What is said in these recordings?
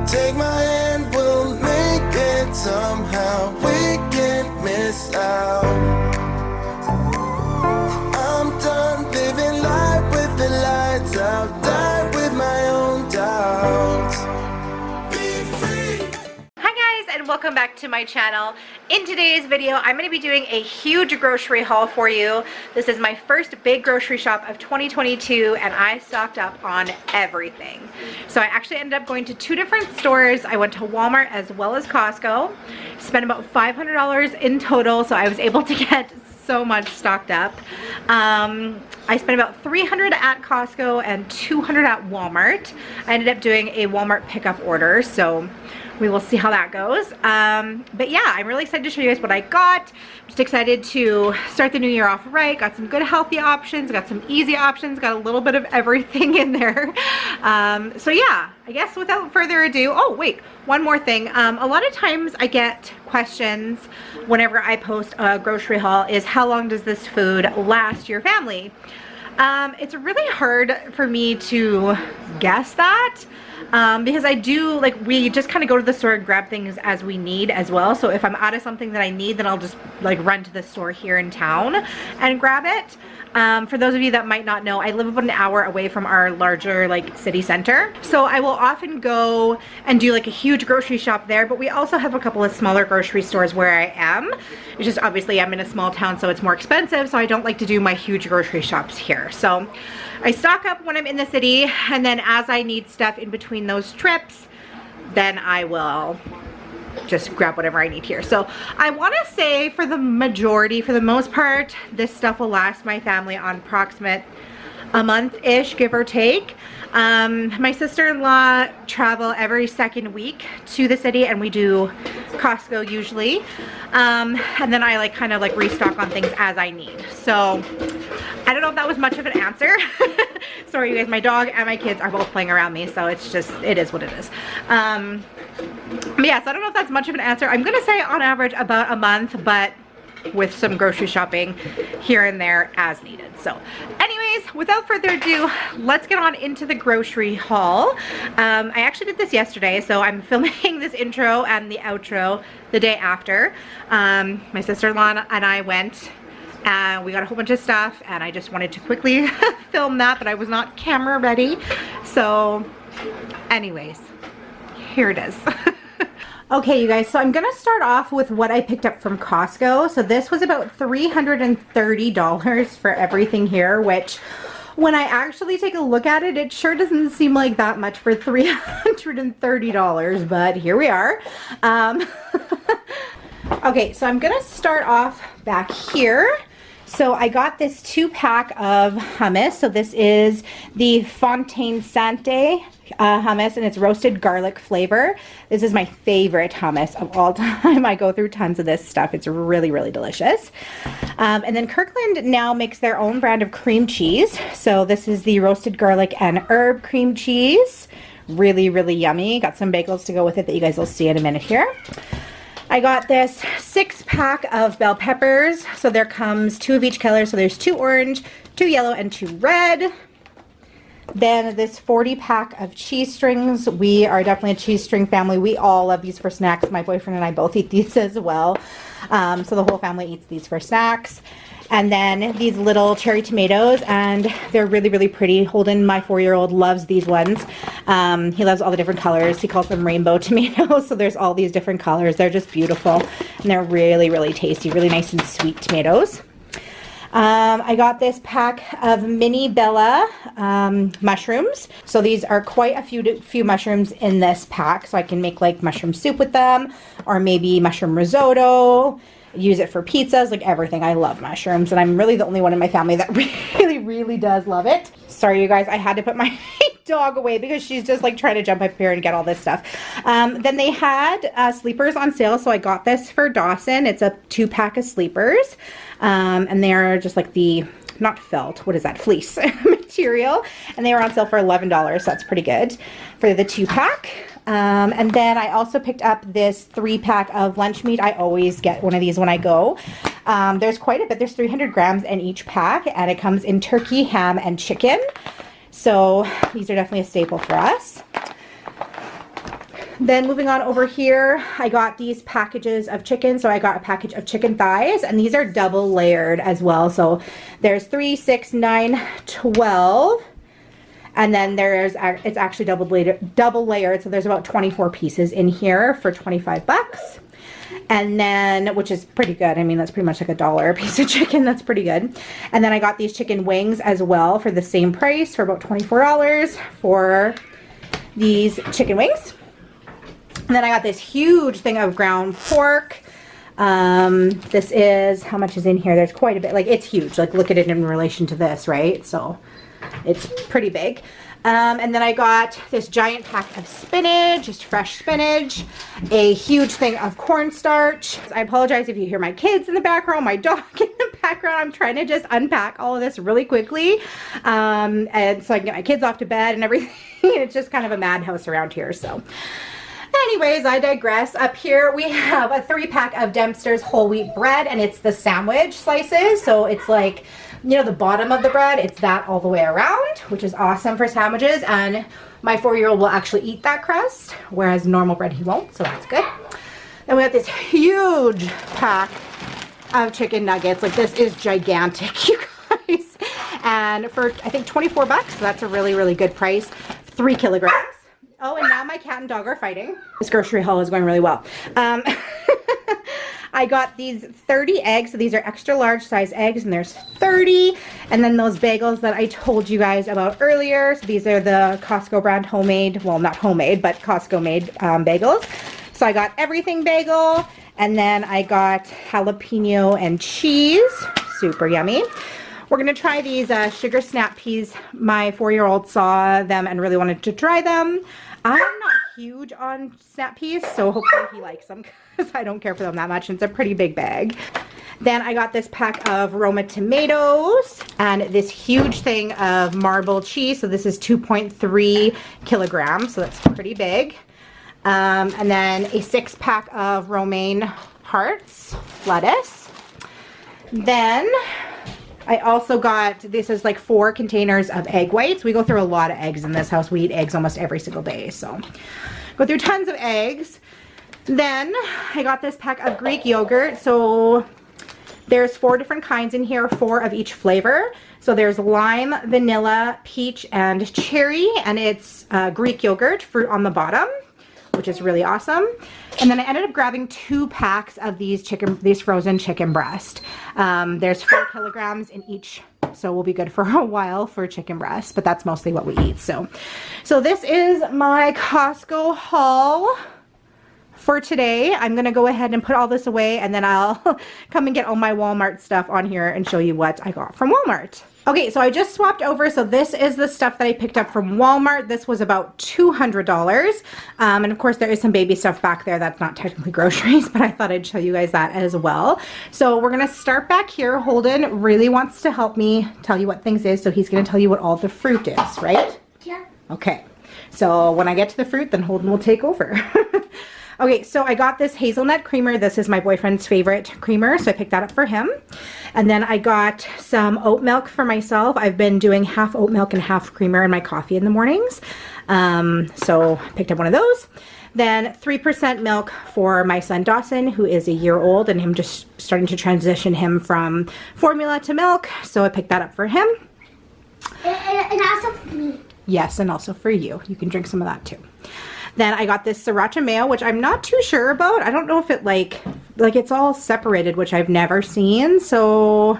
Take my hand, we'll make it somehow. We can't miss out. I'm done living life with the lights out. Die with my own doubts. Be free. Hi guys, and welcome back to my channel. In today's video, I'm going to be doing a huge grocery haul for you. This is my first big grocery shop of 2022, and I stocked up on everything. So I actually ended up going to two different stores. I went to Walmart as well as Costco. Spent about $500 in total, so I was able to get so much stocked up. I spent about $300 at Costco and $200 at Walmart. I ended up doing a Walmart pickup order, so we will see how that goes. But yeah, I'm really excited to show you guys what I got. Just excited to start the new year off right. Got some good healthy options, got some easy options, got a little bit of everything in there. So yeah, I guess without further ado, oh wait, one more thing. A lot of times I get questions whenever I post a grocery haul is how long does this food last your family? It's really hard for me to guess that. Because I do, like, we just kind of go to the store and grab things as we need as well. So if I'm out of something that I need, then I'll just like run to the store here in town and grab it. For those of you that might not know, I live about an hour away from our larger like city center. So I will often go and do like a huge grocery shop there, but we also have a couple of smaller grocery stores where I am. It's just obviously I'm in a small town, so it's more expensive, so I don't like to do my huge grocery shops here. So I stock up when I'm in the city, and then as I need stuff in between those trips, then I will just grab whatever I need here. So I want to say for the most part, this stuff will last my family on approximate a month-ish, give or take. My sister-in-law travel every second week to the city, and we do Costco usually. And then I like kind of like restock on things as I need. So I don't know if that was much of an answer. Sorry you guys, my dog and my kids are both playing around me, so it's just, it is what it is. But yeah, so I don't know if that's much of an answer. I'm gonna say on average about a month, but with some grocery shopping here and there as needed. So anyways, without further ado, let's get on into the grocery haul. I actually did this yesterday, so I'm filming this intro and the outro the day after. My sister-in-law and I went and we got a whole bunch of stuff, and I just wanted to quickly film that, but I was not camera ready. So anyways, here it is. Okay, you guys, so I'm gonna start off with what I picked up from Costco. So this was about $330 for everything here, which when I actually take a look at it, it sure doesn't seem like that much for $330, but here we are. Okay, so I'm gonna start off back here. So I got this 2-pack of hummus. So this is the Fontaine Sante hummus, and it's roasted garlic flavor. This is my favorite hummus of all time. I go through tons of this stuff. It's really, really delicious. And then Kirkland now makes their own brand of cream cheese. So this is the roasted garlic and herb cream cheese. Really, really yummy. Got some bagels to go with it that you guys will see in a minute here. I got this 6-pack of bell peppers. So there comes 2 of each color. So there's 2 orange, 2 yellow, and 2 red. Then this 40-pack of cheese strings. We are definitely a cheese string family. We all love these for snacks. My boyfriend and I both eat these as well. So the whole family eats these for snacks. And then these little cherry tomatoes, and they're really, really pretty. Holden, my 4-year-old, loves these ones. He loves all the different colors. He calls them rainbow tomatoes. So there's all these different colors. They're just beautiful, and they're really, really tasty. Really nice and sweet tomatoes. I got this pack of mini Bella mushrooms. So these are quite a few mushrooms in this pack. So I can make like mushroom soup with them, or maybe mushroom risotto. Use it for pizzas, like everything. I love mushrooms, and I'm really the only one in my family that really, really does love it. Sorry, you guys, I had to put my dog away because she's just like trying to jump up here and get all this stuff. Then they had sleepers on sale, so I got this for Dawson. It's a 2-pack of sleepers, and they are just like the, not felt, what is that, fleece material, and they were on sale for $11, so that's pretty good for the 2-pack. And then I also picked up this 3-pack of lunch meat. I always get one of these when I go. There's quite a bit. There's 300 grams in each pack, and it comes in turkey, ham, and chicken. So these are definitely a staple for us. Then moving on over here, I got these packages of chicken. So I got a package of chicken thighs, and these are double layered as well. So there's 3, 6, 9, 12. And then it's actually double layered. So there's about 24 pieces in here for 25 bucks. And then, which is pretty good. I mean, that's pretty much like $1 a piece of chicken. That's pretty good. And then I got these chicken wings as well for the same price, for about $24 for these chicken wings. And then I got this huge thing of ground pork. This is, how much is in here? There's quite a bit. Like, it's huge. Like, look at it in relation to this, right? So it's pretty big. And then I got this giant pack of spinach, just fresh spinach, a huge thing of cornstarch. I apologize if you hear my kids in the background, my dog in the background. I'm trying to just unpack all of this really quickly, and so I can get my kids off to bed and everything. It's just kind of a madhouse around here, so. Anyways, I digress. Up here we have a 3-pack of Dempster's whole wheat bread, and it's the sandwich slices. So it's like, you know, the bottom of the bread, it's that all the way around, which is awesome for sandwiches. And my 4-year-old will actually eat that crust, whereas normal bread he won't, so that's good. Then we got this huge pack of chicken nuggets. Like, this is gigantic, you guys. And for, I think, 24 bucks, so that's a really, really good price. 3 kilograms. Oh, and now my cat and dog are fighting. This grocery haul is going really well. I got these 30 eggs. So these are extra large size eggs, and there's 30. And then those bagels that I told you guys about earlier. So these are the Costco brand homemade, well, not homemade, but Costco made bagels. So I got everything bagel. And then I got jalapeno and cheese. Super yummy. We're going to try these sugar snap peas. My 4-year-old saw them and really wanted to try them. I'm not huge on snap peas, so hopefully he likes them because I don't care for them that much. And it's a pretty big bag. Then I got this pack of Roma tomatoes and this huge thing of marble cheese. So this is 2.3 kilograms, so that's pretty big. And then a 6-pack of romaine hearts, lettuce. Then I also got, this is like 4 containers of egg whites. We go through a lot of eggs in this house. We eat eggs almost every single day, so go through tons of eggs. Then I got this pack of Greek yogurt. So there's 4 different kinds in here, 4 of each flavor. So there's lime, vanilla, peach, and cherry, and it's Greek yogurt, fruit on the bottom, which is really awesome. And then I ended up grabbing 2 packs of these frozen chicken breast. There's 4 kilograms in each, so we'll be good for a while for chicken breast, but that's mostly what we eat. So this is my Costco haul for today. I'm gonna go ahead and put all this away, and then I'll come and get all my Walmart stuff on here and show you what I got from Walmart. Okay, so I just swapped over. So this is the stuff that I picked up from Walmart. This was about $200. And of course there is some baby stuff back there that's not technically groceries, but I thought I'd show you guys that as well. So we're gonna start back here. Holden really wants to help me tell you what things is, so he's gonna tell you what all the fruit is, right? Yeah. Okay, so when I get to the fruit, then Holden will take over. Okay, so I got this hazelnut creamer. This is my boyfriend's favorite creamer, so I picked that up for him. And then I got some oat milk for myself. I've been doing half oat milk and half creamer in my coffee in the mornings. So I picked up one of those. Then 3% milk for my son Dawson, who is a year old, and him just starting to transition him from formula to milk. So I picked that up for him. And also for me. Yes, and also for you. You can drink some of that too. Then I got this sriracha mayo, which I'm not too sure about. I don't know if it like it's all separated, which I've never seen. So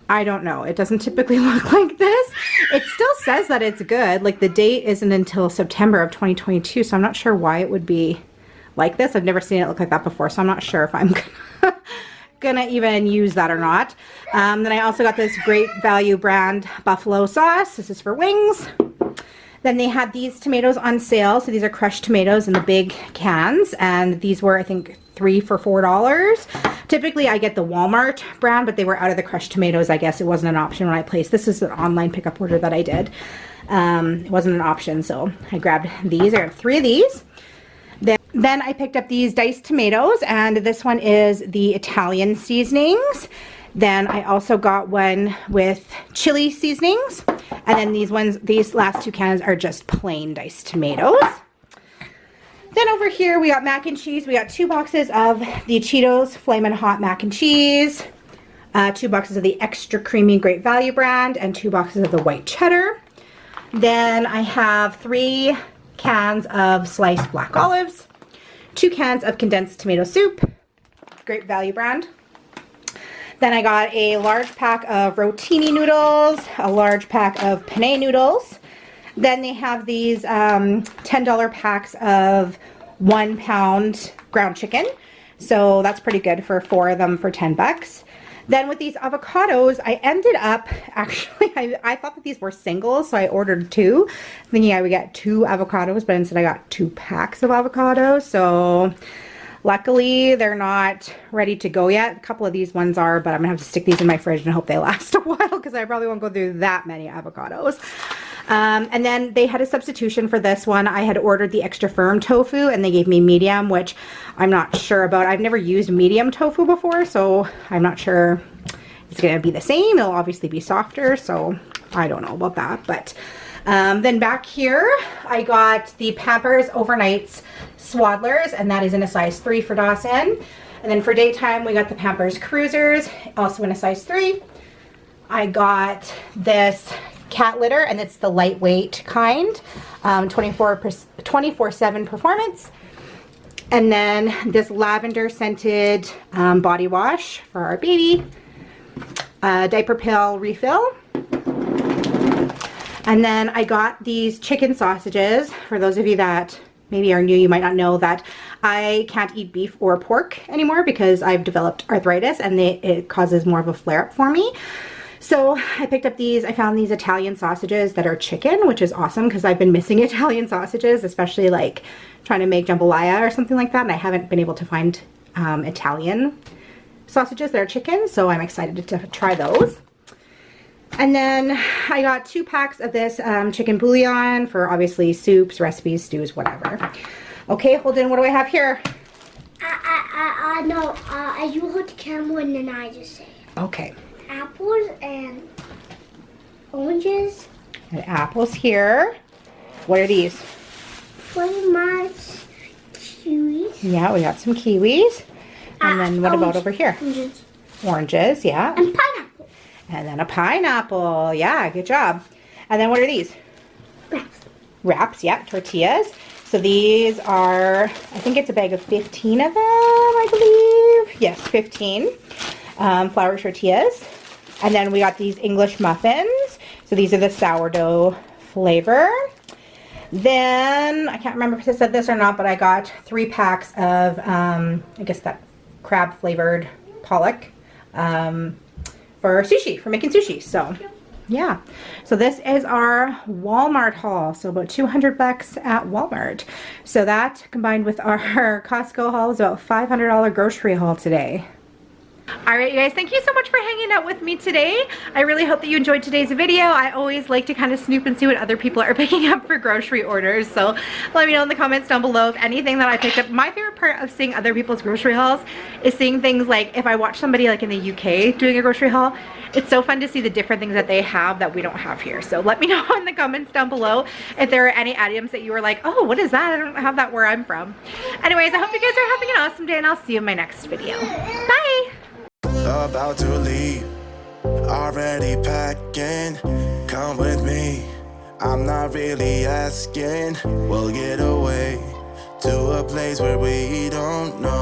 I don't know. It doesn't typically look like this. It still says that it's good. Like the date isn't until September of 2022. So I'm not sure why it would be like this. I've never seen it look like that before. So I'm not sure if I'm gonna even use that or not. Then I also got this Great Value brand buffalo sauce. This is for wings. Then they had these tomatoes on sale. So these are crushed tomatoes in the big cans. And these were, I think, 3 for $4. Typically, I get the Walmart brand, but they were out of the crushed tomatoes. I guess it wasn't an option when I placed. This is an online pickup order that I did. It wasn't an option, so I grabbed these. I have 3 of these. Then I picked up these diced tomatoes, and this one is the Italian seasonings. Then I also got one with chili seasonings. And then these last 2 cans are just plain diced tomatoes. Then over here we got mac and cheese. We got 2 boxes of the Cheetos Flamin' Hot Mac and Cheese, 2 boxes of the extra creamy Great Value brand, and 2 boxes of the white cheddar. Then I have 3 cans of sliced black olives, 2 cans of condensed tomato soup, Great Value brand. Then I got a large pack of rotini noodles, a large pack of penne noodles. Then they have these $10 packs of 1 pound ground chicken. So that's pretty good for 4 of them for 10 bucks. Then with these avocados, I ended up, actually, I thought that these were singles, so I ordered 2, thinking I would get 2 avocados, but instead I got 2 packs of avocados. So luckily, they're not ready to go yet. A couple of these ones are, but I'm gonna have to stick these in my fridge and hope they last a while because I probably won't go through that many avocados. And then they had a substitution for this one. I had ordered the extra firm tofu and they gave me medium, which I'm not sure about. I've never used medium tofu before, so I'm not sure it's gonna be the same. It'll obviously be softer, so I don't know about that. But then back here, I got the Pampers Overnights Swaddlers, and that is in a size 3 for Dawson. And then for daytime, we got the Pampers Cruisers, also in a size 3. I got this cat litter, and it's the lightweight kind, 24/7 performance. And then this lavender scented body wash for our baby, diaper pill refill. And then I got these chicken sausages. For those of you that maybe are new, you might not know that I can't eat beef or pork anymore because I've developed arthritis and it causes more of a flare-up for me. So I picked up these. I found these Italian sausages that are chicken, which is awesome because I've been missing Italian sausages, especially like trying to make jambalaya or something like that, and I haven't been able to find Italian sausages that are chicken, so I'm excited to try those. And then I got 2 packs of this chicken bouillon for obviously soups, recipes, stews, whatever. Okay, Holden, what do I have here? No, you hold the camera and then I just say Okay. apples and oranges. And apples here. What are these? Pretty much kiwis. Yeah, we got some kiwis. And then what about over here? Oranges. Oranges, yeah. And pineapple. And then a pineapple. Yeah, good job. And then what are these? Wraps. Wraps, yeah, tortillas. So these are, I think it's a bag of 15 of them, I believe. Yes, 15 flour tortillas. And then we got these English muffins. So these are the sourdough flavor. Then, I can't remember if I said this or not, but I got 3 packs of, I guess that crab flavored pollock for sushi, for making sushi. So, yeah. So this is our Walmart haul. So about 200 bucks at Walmart. So that combined with our Costco haul is about $500 grocery haul today. Alright, you guys, thank you so much for hanging out with me today. I really hope that you enjoyed today's video. I always like to kind of snoop and see what other people are picking up for grocery orders, so let me know in the comments down below if anything that I picked up. My favorite part of seeing other people's grocery hauls is seeing things like if I watch somebody like in the UK doing a grocery haul, it's so fun to see the different things that they have that we don't have here. So let me know in the comments down below if there are any items that you were like, oh, what is that? I don't have that where I'm from. Anyways, I hope you guys are having an awesome day, and I'll see you in my next video. Bye! About to leave, already packing. Come with me, I'm not really asking. We'll get away to a place where we don't know